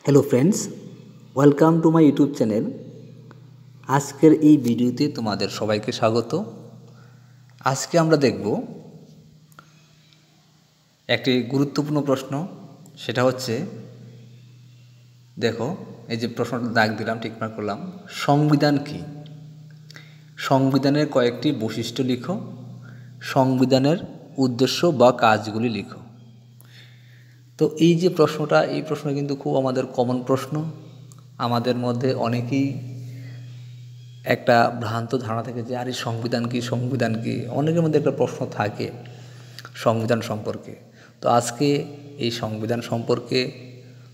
Hello friends, welcome to my YouTube channel. আজকের এই ভিডিওতে তোমাদের সবাইকে স্বাগত। আজকে আমরা দেখব একটি গুরুত্বপূর্ণ প্রশ্ন। সেটা হচ্ছে, দেখো এই যে প্রশ্নটা দাগ দিলাম, টিকমার্ক করলাম, সংবিধান কি? সংবিধানের কয়েকটি বৈশিষ্ট্য লিখো, সংবিধানের উদ্দেশ্য বা কাজগুলি লিখো। তো এই যে প্রশ্নটা, এই প্রশ্ন কিন্তু খুব আমাদের কমন প্রশ্ন। আমাদের মধ্যে অনেকেই একটা ভ্রান্ত ধারণা থেকে যে আরে সংবিধান কি, সংবিধান কি, অনেকের মধ্যে একটা প্রশ্ন থাকে সংবিধান সম্পর্কে। তো আজকে এই সংবিধান সম্পর্কে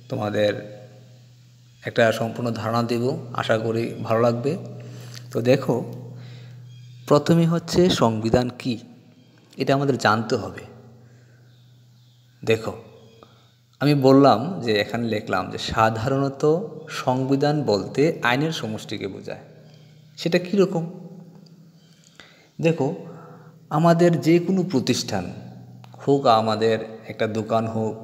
তোমাদের একটা সম্পূর্ণ ধারণা দেব, আশা করি ভালো লাগবে। তো দেখো, প্রথমে হচ্ছে সংবিধান কি, এটা আমাদের জানতে হবে। দেখো, আমি বললাম যে এখানে লিখলাম যে সাধারণত সংবিধান বলতে আইনের সমষ্টিকে বোঝায়। সেটা কীরকম? দেখো, আমাদের যে কোনো প্রতিষ্ঠান হোক, আমাদের একটা দোকান হোক,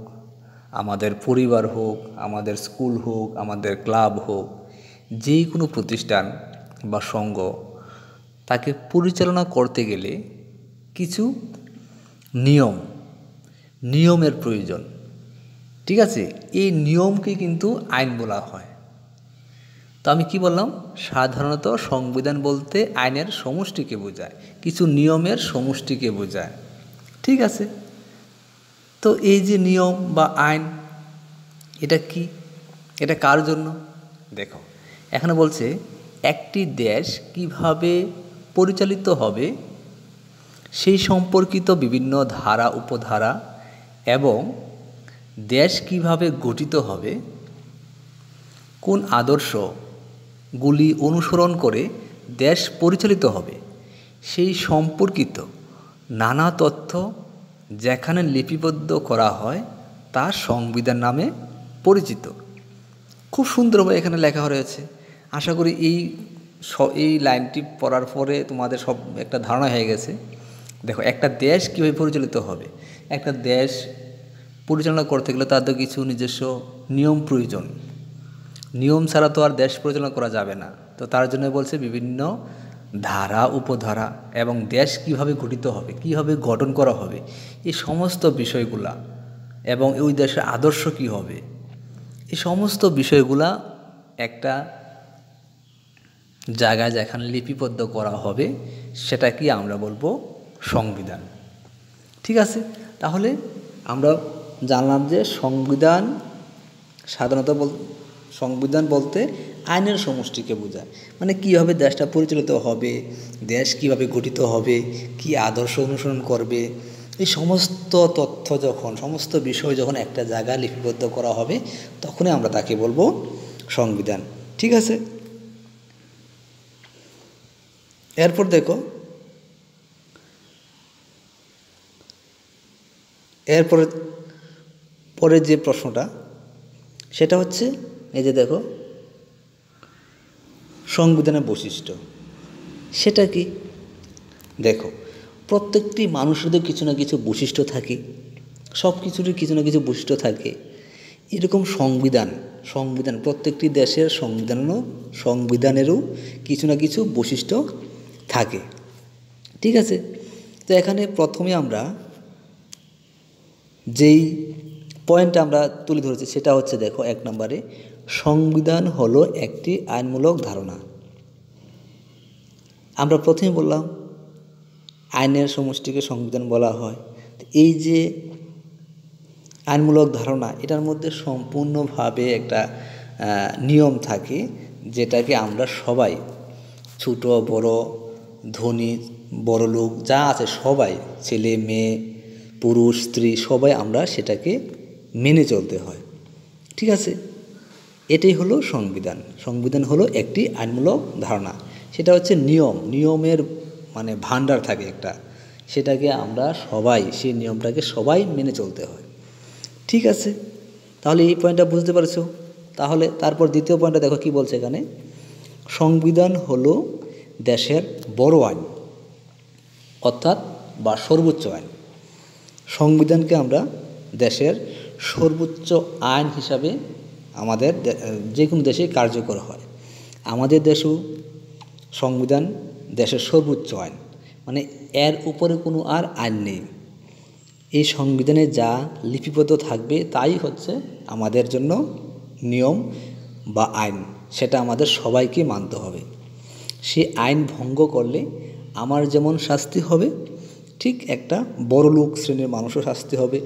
আমাদের পরিবার হোক, আমাদের স্কুল হোক, আমাদের ক্লাব হোক, যে কোনো প্রতিষ্ঠান বা সংঘ, তাকে পরিচালনা করতে গেলে কিছু নিয়মের প্রয়োজন। ঠিক আছে, এই নিয়মকে কিন্তু আইন বলা হয়। তো আমি কি বললাম? সাধারণত সংবিধান বলতে আইনের সমষ্টিকে বোঝায়, কিছু নিয়মের সমষ্টিকে বোঝায়। ঠিক আছে, তো এই যে নিয়ম বা আইন, এটা কি, এটা কার জন্য? দেখো, এখানে বলছে একটি দেশ কিভাবে পরিচালিত হবে সেই সম্পর্কিত বিভিন্ন ধারা, উপধারা এবং দেশ কিভাবে গঠিত হবে, কোন আদর্শগুলি অনুসরণ করে দেশ পরিচালিত হবে, সেই সম্পর্কিত নানা তথ্য যেখানে লিপিবদ্ধ করা হয় তা সংবিধান নামে পরিচিত। খুব সুন্দরভাবে এখানে লেখা রয়েছে। আশা করি এই লাইনটি পড়ার পরে তোমাদের সব একটা ধারণা হয়ে গেছে। দেখো, একটা দেশ কীভাবে পরিচালিত হবে, একটা দেশ পরিচালনা করতে গেলে তার তো কিছু নিজস্ব নিয়ম প্রয়োজন। নিয়ম ছাড়া তো আর দেশ পরিচালনা করা যাবে না। তো তার জন্য বলছে বিভিন্ন ধারা, উপধারা এবং দেশ কিভাবে গঠিত হবে, কীভাবে গঠন করা হবে, এই সমস্ত বিষয়গুলা, এবং ওই দেশের আদর্শ কী হবে, এই সমস্ত বিষয়গুলা একটা জায়গায় যেখানে লিপিবদ্ধ করা হবে সেটাকে আমরা বলবো সংবিধান। ঠিক আছে, তাহলে আমরা জানলাম যে সংবিধান বলতে আইনের সমষ্টিকে বোঝায়। মানে কীভাবে দেশটা পরিচালিত হবে, দেশ কীভাবে গঠিত হবে, কী আদর্শ অনুসরণ করবে, এই সমস্ত তথ্য সমস্ত বিষয় যখন একটা জায়গায় লিপিবদ্ধ করা হবে, তখনই আমরা তাকে বলবো সংবিধান। ঠিক আছে, এরপর দেখো, পরের যে প্রশ্নটা, সেটা হচ্ছে এই যে দেখো, সংবিধানের বৈশিষ্ট্য সেটা কি? দেখো, প্রত্যেকটি মানুষেরও কিছু না কিছু বৈশিষ্ট্য থাকে, সব কিছুরই কিছু না কিছু বৈশিষ্ট্য থাকে। এরকম সংবিধান প্রত্যেকটি দেশের সংবিধানেরও কিছু না কিছু বৈশিষ্ট্য থাকে। ঠিক আছে, তো এখানে প্রথমে আমরা যেই পয়েন্টটা আমরা তুলে ধরেছি সেটা হচ্ছে, দেখো, 1 নম্বরে সংবিধান হলো একটি আইনমূলক ধারণা। আমরা প্রথমে বললাম আইনের সমষ্টিকে সংবিধান বলা হয়। এই যে আইনমূলক ধারণা, এটার মধ্যে সম্পূর্ণভাবে একটা নিয়ম থাকে, যেটাকে আমরা সবাই, ছোট বড়, ধনী বড়লোক যা আছে সবাই, ছেলে মেয়ে, পুরুষ স্ত্রী, সবাই আমরা সেটাকে মেনে চলতে হয়। ঠিক আছে, এটাই হলো সংবিধান। সংবিধান হলো একটি আইনমূলক ধারণা। সেটা হচ্ছে নিয়মের মানে ভাণ্ডার থাকে একটা, সেটাকে আমরা সবাই, সেই নিয়মটাকে সবাই মেনে চলতে হয়। ঠিক আছে, তাহলে এই পয়েন্টটা বুঝতে পারছো। তাহলে তারপর দ্বিতীয় পয়েন্টটা দেখো কি বলছে এখানে, সংবিধান হলো দেশের বড় আইন, অর্থাৎ বা সর্বোচ্চ আইন। সংবিধানকে আমরা দেশের সর্বোচ্চ আইন হিসাবে আমাদের যে কোনো দেশে কার্যকর হয়। আমাদের দেশেও সংবিধান দেশের সর্বোচ্চ আইন, মানে এর উপরে কোনো আর আইন নেই। এই সংবিধানে যা লিপিবদ্ধ থাকবে তাই হচ্ছে আমাদের জন্য নিয়ম বা আইন, সেটা আমাদের সবাইকে মানতে হবে। সে আইন ভঙ্গ করলে আমার যেমন শাস্তি হবে, ঠিক একটা বড়লোক শ্রেণীর মানুষও শাস্তি হবে।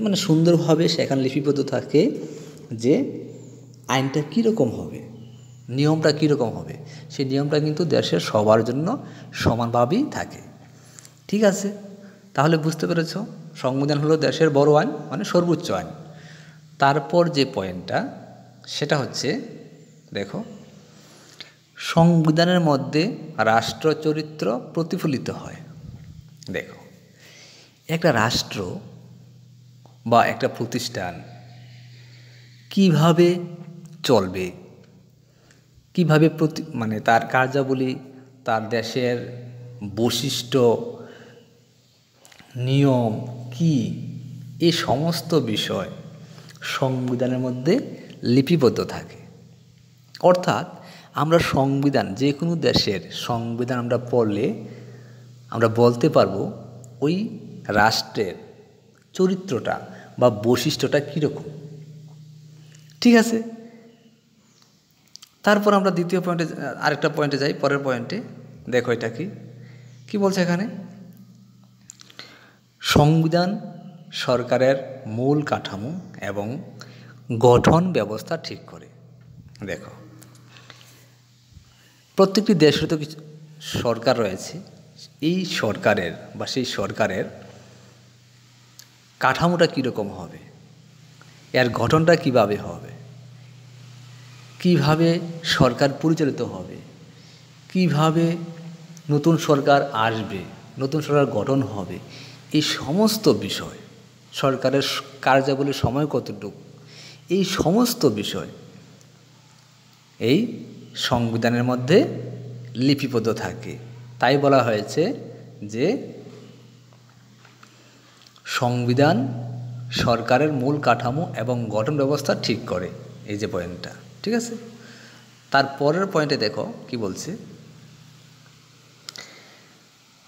মানে সুন্দরভাবে সেখানে লিপিবদ্ধ থাকে যে আইনটা কীরকম হবে, নিয়মটা কীরকম হবে, সেই নিয়মটা কিন্তু দেশের সবার জন্য সমানভাবেই থাকে। ঠিক আছে, তাহলে বুঝতে পেরেছ, সংবিধান হলো দেশের বড় আইন, মানে সর্বোচ্চ আইন। তারপর যে পয়েন্টটা সেটা হচ্ছে, দেখো, সংবিধানের মধ্যে রাষ্ট্র চরিত্র প্রতিফলিত হয়। দেখো, একটা রাষ্ট্র বা একটা প্রতিষ্ঠান কিভাবে চলবে, কিভাবে মানে তার কার্যাবলী, তার দেশের বৈশিষ্ট্য, নিয়ম কি, এই সমস্ত বিষয় সংবিধানের মধ্যে লিপিবদ্ধ থাকে। অর্থাৎ আমরা সংবিধান, যে কোনো দেশের সংবিধান আমরা পড়লে আমরা বলতে পারবো ওই রাষ্ট্রের চরিত্রটা বা বৈশিষ্ট্যটা কীরকম। ঠিক আছে, তারপর আমরা দ্বিতীয় পয়েন্টে, আরেকটা পয়েন্টে যাই, পরের পয়েন্টে। দেখো এটা কি বলছে এখানে, সংবিধান সরকারের মূল কাঠামো এবং গঠন ব্যবস্থা ঠিক করে। দেখো, প্রত্যেকটি দেশের তো কিছু সরকার রয়েছে, এই সরকারের বা সেই সরকারের কাঠামোটা কীরকম হবে, এর গঠনটা কিভাবে হবে, কিভাবে সরকার পরিচালিত হবে, কিভাবে নতুন সরকার আসবে, নতুন সরকার গঠন হবে, এই সমস্ত বিষয়, সরকারের কার্যাবলীর সময় কতটুকু, এই সমস্ত বিষয় এই সংবিধানের মধ্যে লিপিবদ্ধ থাকে। তাই বলা হয়েছে যে সংবিধান সরকারের মূল কাঠামো এবং গঠন ব্যবস্থা ঠিক করে, এই যে পয়েন্টটা। ঠিক আছে, তারপরের পয়েন্টে দেখো কি বলছে,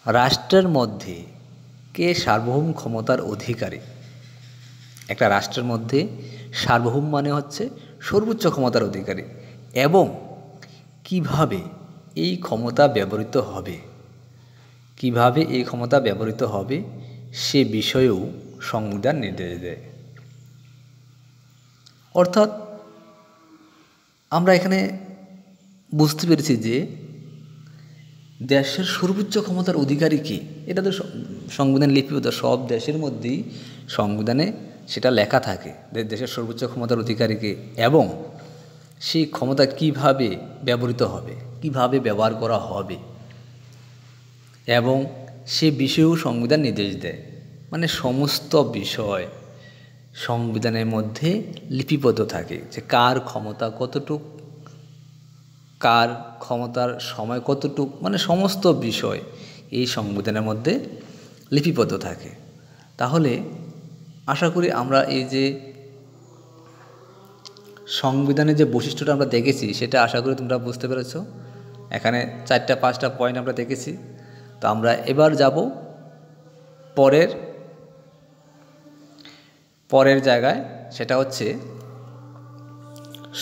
রাষ্ট্রের মধ্যে কে সার্বভৌম ক্ষমতার অধিকারী। একটা রাষ্ট্রের মধ্যে সার্বভৌম মানে হচ্ছে সর্বোচ্চ ক্ষমতার অধিকারী, এবং কিভাবে এই ক্ষমতা ব্যবহৃত হবে, কিভাবে এই ক্ষমতা ব্যবহৃত হবে সে বিষয়েও সংবিধান নির্দেশ দেয়। অর্থাৎ আমরা এখানে বুঝতে পেরেছি যে দেশের সর্বোচ্চ ক্ষমতার অধিকারী কি, এটা তো সংবিধান লিপিবদ্ধ, সব দেশের মধ্যেই সংবিধানে সেটা লেখা থাকে দেশের সর্বোচ্চ ক্ষমতার অধিকারীকে, এবং সেই ক্ষমতা কিভাবে ব্যবহৃত হবে, কিভাবে ব্যবহার করা হবে, এবং সে বিষয়েও সংবিধান নির্দেশ দেয়। মানে সমস্ত বিষয় সংবিধানের মধ্যে লিপিবদ্ধ থাকে, যে কার ক্ষমতা কতটুক, কার ক্ষমতার সময় কতটুক, মানে সমস্ত বিষয় এই সংবিধানের মধ্যে লিপিবদ্ধ থাকে। তাহলে আশা করি আমরা এই যে সংবিধানের যে বৈশিষ্ট্যটা আমরা দেখেছি সেটা আশা করি তোমরা বুঝতে পেরেছ। এখানে 4-5টা পয়েন্ট আমরা দেখেছি। তো আমরা এবার যাব পরের জায়গায়, সেটা হচ্ছে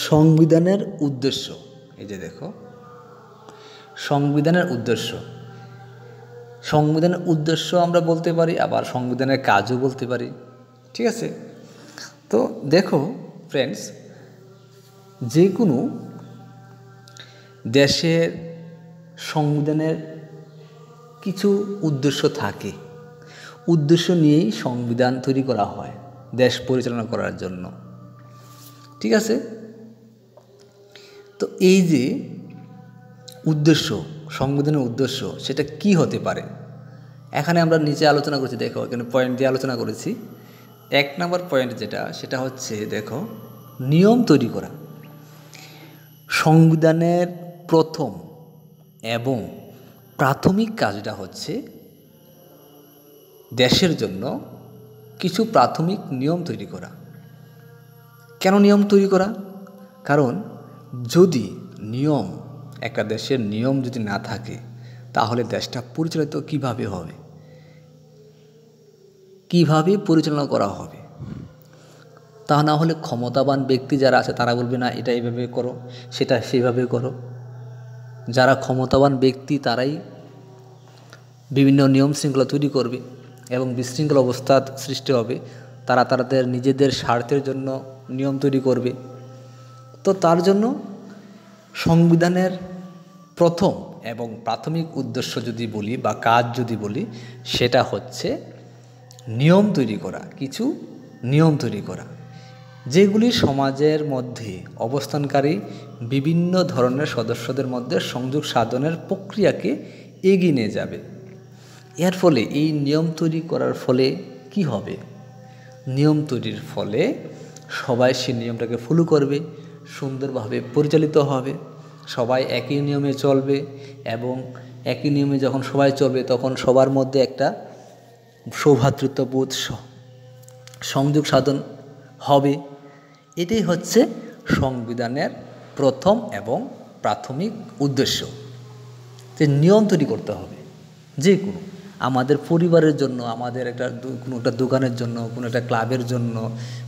সংবিধানের উদ্দেশ্য। এই যে দেখো, সংবিধানের উদ্দেশ্য, সংবিধানের উদ্দেশ্য আমরা বলতে পারি, আবার সংবিধানের কাজও বলতে পারি। ঠিক আছে, তো দেখো ফ্রেন্ডস, যে কোনো দেশের সংবিধানের কিছু উদ্দেশ্য থাকে, উদ্দেশ্য নিয়েই সংবিধান তৈরি করা হয় দেশ পরিচালনা করার জন্য। ঠিক আছে, তো এই যে উদ্দেশ্য, সংবিধানের উদ্দেশ্য, সেটা কি হতে পারে, এখানে আমরা নিচে আলোচনা করেছি। দেখো, এখানে পয়েন্ট দিয়ে আলোচনা করেছি। 1 নম্বর পয়েন্ট সেটা হচ্ছে, দেখো, নিয়ম তৈরি করা। সংবিধানের প্রথম এবং প্রাথমিক কাজটা হচ্ছে দেশের জন্য কিছু প্রাথমিক নিয়ম তৈরি করা। কেন নিয়ম তৈরি করা? কারণ যদি নিয়ম, একটা দেশের নিয়ম যদি না থাকে তাহলে দেশটা পরিচালিত কিভাবে হবে, কিভাবে পরিচালনা করা হবে? তা না হলে ক্ষমতাবান ব্যক্তি যারা আছে তারা বলবে না এটা এইভাবে করো, সেটা সেইভাবে করো। যারা ক্ষমতাবান ব্যক্তি তারাই বিভিন্ন নিয়ম শৃঙ্খলা তৈরি করবে এবং বিশৃঙ্খল অবস্থা সৃষ্টি হবে। তারা তাদের নিজেদের স্বার্থের জন্য নিয়ম তৈরি করবে। তো তার জন্য সংবিধানের প্রথম এবং প্রাথমিক উদ্দেশ্য যদি বলি বা কাজ যদি বলি, সেটা হচ্ছে নিয়ম তৈরি করা, কিছু নিয়ম তৈরি করা, যেগুলি সমাজের মধ্যে অবস্থানকারী বিভিন্ন ধরনের সদস্যদের মধ্যে সংযোগ সাধনের প্রক্রিয়াকে এগিয়ে নিয়ে যাবে। এর ফলে এই নিয়ম তৈরি করার ফলে কি হবে? নিয়ম তৈরির ফলে সবাই সেই নিয়মটাকে ফলো করবে, সুন্দরভাবে পরিচালিত হবে, সবাই একই নিয়মে চলবে এবং একই নিয়মে যখন সবাই চলবে তখন সবার মধ্যে একটা সৌভ্রাতৃত্ববোধ, সংযোগ সাধন হবে। এটাই হচ্ছে সংবিধানের প্রথম এবং প্রাথমিক উদ্দেশ্য, যে নিয়ম তৈরি করতে হবে। যে কোনো আমাদের পরিবারের জন্য, আমাদের কোনো একটা দোকানের জন্য, কোনো একটা ক্লাবের জন্য,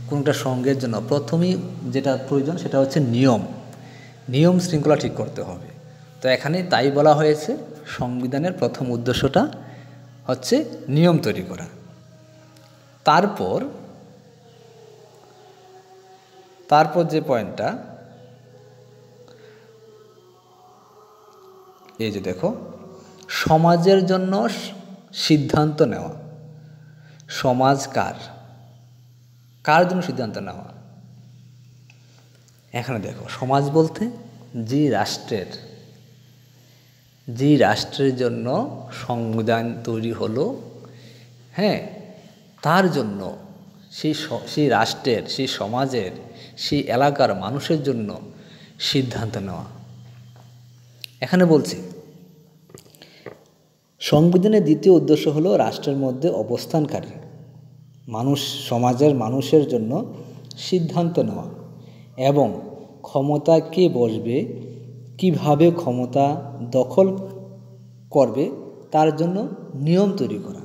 কোনো একটা সংঘের জন্য প্রথমেই যেটা প্রয়োজন সেটা হচ্ছে নিয়ম শৃঙ্খলা ঠিক করতে হবে। তো এখানে তাই বলা হয়েছে সংবিধানের প্রথম উদ্দেশ্যটা হচ্ছে নিয়ম তৈরি করা। তারপর যে পয়েন্টটা, এই যে দেখো, সমাজের জন্য সিদ্ধান্ত নেওয়া। সমাজ কার জন্য সিদ্ধান্ত নেওয়া? এখানে দেখো, সমাজ বলতে যে রাষ্ট্রের জন্য সংবিধান তৈরি হলো, হ্যাঁ, তার জন্য সেই রাষ্ট্রের, সেই সমাজের, সেই এলাকার মানুষের জন্য সিদ্ধান্ত নেওয়া। এখানে বলছি সংবিধানের দ্বিতীয় উদ্দেশ্য হলো রাষ্ট্রের মধ্যে অবস্থানকারী সমাজের মানুষের জন্য সিদ্ধান্ত নেওয়া এবং ক্ষমতা কে বসবে, কিভাবে ক্ষমতা দখল করবে তার জন্য নিয়ম তৈরি করা।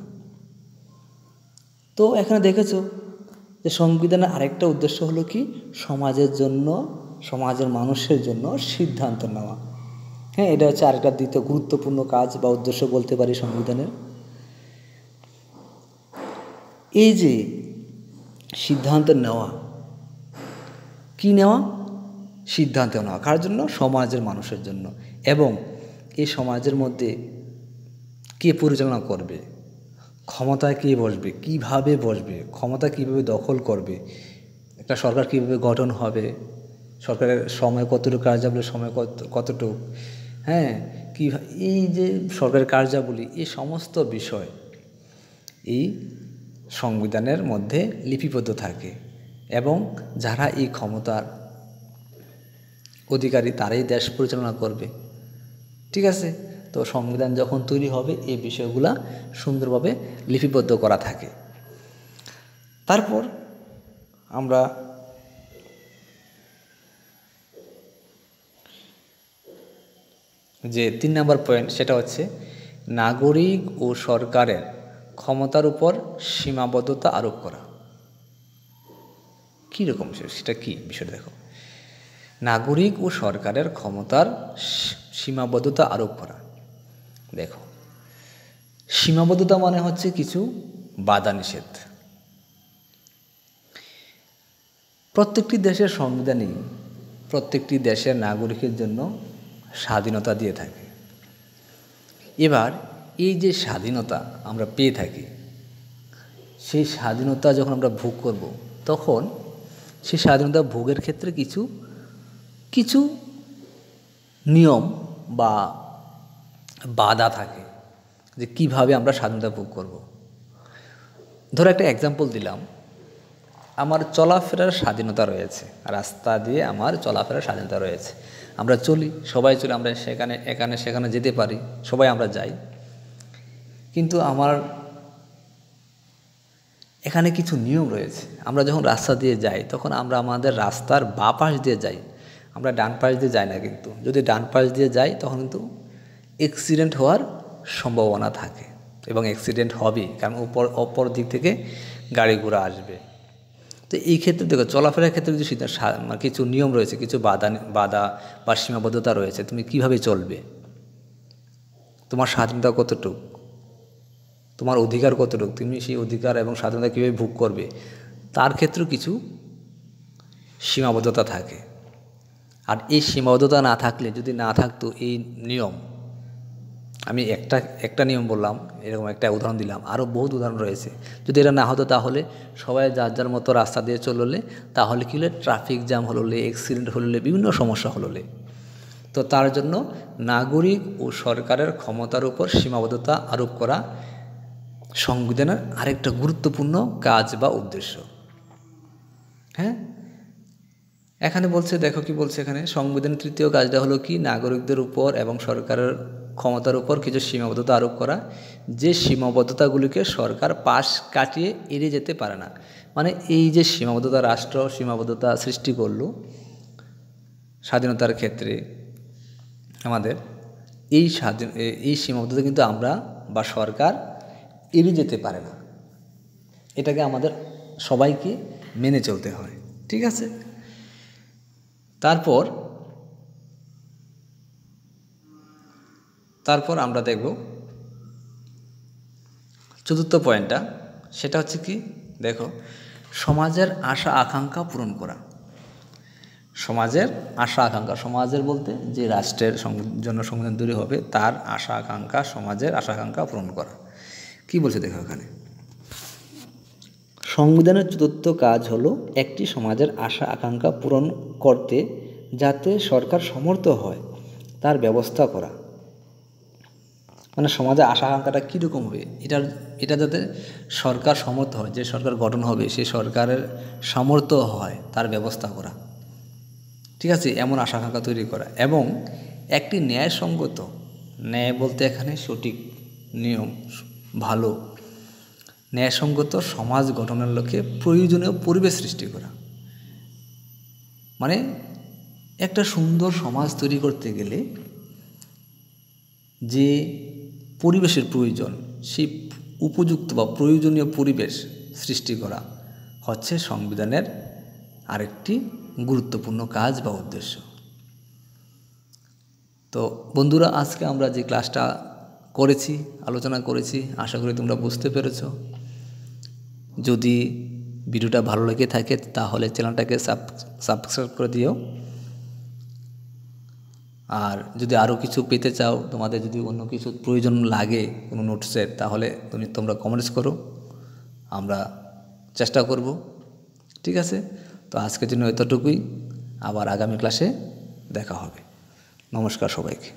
তো এখানে দেখেছো যে সংবিধানের আরেকটা উদ্দেশ্য হলো কি, সমাজের মানুষের জন্য সিদ্ধান্ত নেওয়া। হ্যাঁ, এটা হচ্ছে আরেকটা দ্বিতীয় গুরুত্বপূর্ণ কাজ বা উদ্দেশ্য বলতে পারি সংবিধানের। এই যে সিদ্ধান্ত নেওয়া, সিদ্ধান্ত নেওয়া কার জন্য? সমাজের মানুষের জন্য। এবং এই সমাজের মধ্যে কে পরিচালনা করবে, ক্ষমতায় কে বসবে, কিভাবে বসবে, ক্ষমতা কিভাবে দখল করবে, একটা সরকার কিভাবে গঠন হবে, সরকারের সময় কতটুকু, কার্যাবলীর সময় কতটুকু, হ্যাঁ, এই যে সরকারের কার্যাবলী, এই সমস্ত বিষয় এই সংবিধানের মধ্যে লিপিবদ্ধ থাকে এবং যারা এই ক্ষমতার অধিকারী তারাই দেশ পরিচালনা করবে। ঠিক আছে? তো সংবিধান যখন তৈরি হবে এই বিষয়গুলা সুন্দরভাবে লিপিবদ্ধ করা থাকে। তারপর আমরা যে 3 নম্বর পয়েন্ট, সেটা হচ্ছে নাগরিক ও সরকারের ক্ষমতার উপর সীমাবদ্ধতা আরোপ করা। কীরকম সেটা কি বিষয়টা দেখো, নাগরিক ও সরকারের ক্ষমতার সীমাবদ্ধতা আরোপ করা। দেখো, সীমাবদ্ধতা মানে হচ্ছে কিছু বাধা নিষেধ। প্রত্যেকটি দেশের সংবিধানই প্রত্যেকটি দেশের নাগরিকের জন্য স্বাধীনতা দিয়ে থাকে। এবার এই যে স্বাধীনতা আমরা পেয়ে থাকি, সেই স্বাধীনতা যখন আমরা ভোগ করব, তখন সেই স্বাধীনতা ভোগের ক্ষেত্রে কিছু নিয়ম বা বাধা থাকে যে কিভাবে আমরা স্বাধীনতা ভোগ করব। ধরো একটা এক্সাম্পল দিলাম, আমার চলাফেরার স্বাধীনতা রয়েছে, রাস্তা দিয়ে আমার চলাফেরার স্বাধীনতা রয়েছে, আমরা সবাই চলি, আমরা সেখানে যেতে পারি, সবাই আমরা যাই। কিন্তু আমার এখানে কিছু নিয়ম রয়েছে। আমরা যখন রাস্তা দিয়ে যাই তখন আমরা আমাদের রাস্তার বাঁ পাশ দিয়ে যাই, আমরা ডান পাশ দিয়ে যাই না, কিন্তু যদি ডান পাশ দিয়ে যাই তখন কিন্তু অ্যাক্সিডেন্ট হওয়ার সম্ভাবনা থাকে, এবং অ্যাক্সিডেন্ট হবে, কারণ অপর দিক থেকে গাড়ি ঘোড়া আসবে। তো এই ক্ষেত্রে দেখো, চলাফেরার ক্ষেত্রে কিছু নিয়ম রয়েছে, কিছু বাধা বা সীমাবদ্ধতা রয়েছে। তুমি কিভাবে চলবে, তোমার স্বাধীনতা কতটুকু, তোমার অধিকার কতটুকু, তুমি সেই অধিকার এবং স্বাধীনতা কীভাবে ভোগ করবে, তার ক্ষেত্রেও কিছু সীমাবদ্ধতা থাকে। আর এই সীমাবদ্ধতা না থাকলে, যদি না থাকতো এই নিয়ম, আমি একটা নিয়ম বললাম, এরকম একটা উদাহরণ দিলাম, আরও বহুত উদাহরণ রয়েছে। যদি এটা না হতো, তাহলে সবাই যার যার মতো রাস্তা দিয়ে চললে, তাহলে কী হলে ট্রাফিক জ্যাম হলে, অ্যাক্সিডেন্ট হলে, বিভিন্ন সমস্যা হলে। তো তার জন্য নাগরিক ও সরকারের ক্ষমতার উপর সীমাবদ্ধতা আরোপ করা সংবিধানের আরেকটা গুরুত্বপূর্ণ কাজ বা উদ্দেশ্য। হ্যাঁ, এখানে বলছে, দেখো কি বলছে এখানে, সংবিধানের তৃতীয় কাজটা হলো কি, নাগরিকদের উপর এবং সরকারের ক্ষমতার উপর কিছু সীমাবদ্ধতা আরোপ করা, যে সীমাবদ্ধতাগুলিকে সরকার পাশ কাটিয়ে এড়িয়ে যেতে পারে না। মানে এই যে সীমাবদ্ধতা, রাষ্ট্র সীমাবদ্ধতা সৃষ্টি করলো স্বাধীনতার ক্ষেত্রে, আমাদের এই সীমাবদ্ধতা কিন্তু আমরা বা সরকার এড়িয়ে যেতে পারে না। এটাকে আমাদের সবাইকে মেনে চলতে হয়, ঠিক আছে। তারপর আমরা দেখব চতুর্থ পয়েন্টটা, সেটা হচ্ছে কি, দেখো, সমাজের আশা আকাঙ্ক্ষা পূরণ করা। সমাজের আশা আকাঙ্ক্ষা, সমাজের বলতে যে রাষ্ট্রের জন্য সংবিধান তৈরি হবে, তার আশা আকাঙ্ক্ষা, সমাজের আশা আকাঙ্ক্ষা পূরণ করা। কি বলছে দেখো এখানে, সংবিধানের চতুর্থ কাজ হলো একটি সমাজের আশা আকাঙ্ক্ষা পূরণ করতে যাতে সরকার সমর্থ হয় তার ব্যবস্থা করা। মানে সমাজের আশা আকাঙ্ক্ষাটা কীরকম হবে, এটা যাতে সরকার সমর্থ হয়, যে সরকার গঠন হবে সেই সরকারের সামর্থ্য হয় তার ব্যবস্থা করা, ঠিক আছে, এমন আশা আকাঙ্ক্ষা তৈরি করা। এবং একটি ন্যায়সঙ্গত, ন্যায় বলতে এখানে সঠিক, নিয়ম, ভালো, ন্যায়সঙ্গত সমাজ গঠনের লক্ষ্যে প্রয়োজনীয় পরিবেশ সৃষ্টি করা। মানে একটা সুন্দর সমাজ তৈরি করতে গেলে যে পরিবেশের প্রয়োজন, সেই উপযুক্ত বা প্রয়োজনীয় পরিবেশ সৃষ্টি করা হচ্ছে সংবিধানের আরেকটি গুরুত্বপূর্ণ কাজ বা উদ্দেশ্য। তো বন্ধুরা, আজকে আমরা যে ক্লাসটা করেছি, আলোচনা করেছি, আশা করি তোমরা বুঝতে পেরেছ। যদি ভিডিওটা ভালো লেগে থাকে তাহলে চ্যানেলটাকে সাবস্ক্রাইব করে দিও। আর যদি আরও কিছু পেতে চাও, তোমাদের যদি অন্য কিছু প্রয়োজন লাগে কোনো নোটসের, তাহলে তোমরা কমেন্টস করো, আমরা চেষ্টা করব, ঠিক আছে। তো আজকের জন্য এতটুকুই, আবার আগামী ক্লাসে দেখা হবে। নমস্কার সবাইকে।